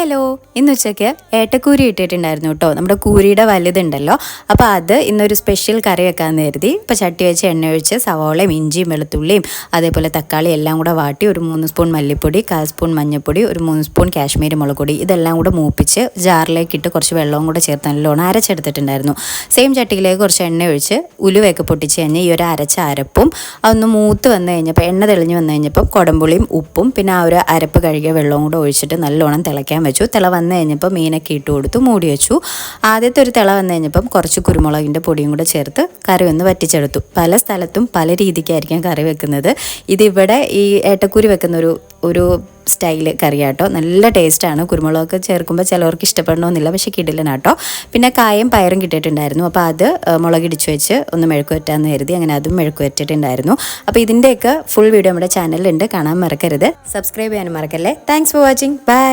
Hello, ഇന്ന് ഉച്ചയ്ക്ക് ഏട്ടക്കൂരി ഇട്ടിട്ടുണ്ടായിരുന്നു കേട്ടോ. നമ്മുടെ കൂരിയുടെ വലുതുണ്ടല്ലോ, അപ്പോൾ അത് ഇന്നൊരു സ്പെഷ്യൽ കറി വെക്കാമെന്ന് കരുതി. ഇപ്പോൾ ചട്ടി വെച്ച് എണ്ണ ഒഴിച്ച് സവാളയും ഇഞ്ചിയും വെളുത്തുള്ളിയും അതേപോലെ തക്കാളി എല്ലാം കൂടെ വാട്ടി ഒരു 3 സ്പൂൺ മല്ലിപ്പൊടി, 1/4 സ്പൂൺ മഞ്ഞൾപ്പൊടി, ഒരു 3 സ്പൂൺ കാശ്മീരി മുളക് പൊടി ഇതെല്ലാം കൂടെ മൂപ്പിച്ച് ജാറിലേക്ക് ഇട്ട് കുറച്ച് വെള്ളവും കൂടെ ചേർത്ത് നല്ലോണം അരച്ചെടുത്തിട്ടുണ്ടായിരുന്നു. സെയിം ചട്ടിയിലേക്ക് കുറച്ച് എണ്ണ ഒഴിച്ച് ഉലുവയൊക്കെ പൊട്ടിച്ച് കഴിഞ്ഞ് ഈ ഒരു അരച്ച അരപ്പും അതൊന്ന് മൂത്ത് വന്നു കഴിഞ്ഞപ്പോൾ എണ്ണ തെളിഞ്ഞ് വന്നു കഴിഞ്ഞപ്പോൾ കുടമ്പുളിയും ഉപ്പും പിന്നെ ആ ഒരു അരപ്പ് കഴുകിയ വെള്ളവും കൂടെ ഒഴിച്ചിട്ട് നല്ലോണം തിളയ്ക്കാൻ വെച്ചു. തിള വന്നു കഴിഞ്ഞപ്പോൾ മീനൊക്കെ ഇട്ട് കൊടുത്തു മൂടി വെച്ചു. ആദ്യത്തെ ഒരു തിള വന്നു കഴിഞ്ഞപ്പം കുറച്ച് കുരുമുളകിൻ്റെ പൊടിയും കൂടെ ചേർത്ത് കറി ഒന്ന് വറ്റിച്ചെടുത്തു. പല സ്ഥലത്തും പല രീതിക്കായിരിക്കും കറി വെക്കുന്നത്. ഇതിവിടെ ഈ ഏട്ടക്കൂരി വെക്കുന്ന ഒരു സ്റ്റൈല് കറിയാട്ടോ. നല്ല ടേസ്റ്റാണ്. കുരുമുളകൊക്കെ ചേർക്കുമ്പോൾ ചിലവർക്ക് ഇഷ്ടപ്പെടണമെന്നില്ല, പക്ഷേ കിടിലനാട്ടോ. പിന്നെ കായും പയറും കിട്ടിയിട്ടുണ്ടായിരുന്നു. അപ്പോൾ അത് മുളകിടിച്ച് വെച്ച് ഒന്ന് മെഴുക്ക് വറ്റാന്ന് കരുതി അങ്ങനെ അതും മെഴുക്ക് വറ്റിട്ടുണ്ടായിരുന്നു. അപ്പോൾ ഇതിൻ്റെയൊക്കെ ഫുൾ വീഡിയോ നമ്മുടെ ചാനലിലുണ്ട്, കാണാൻ മറക്കരുത്. സബ്സ്ക്രൈബ് ചെയ്യാനും മറക്കല്ലേ. Thanks for watching. ബൈ.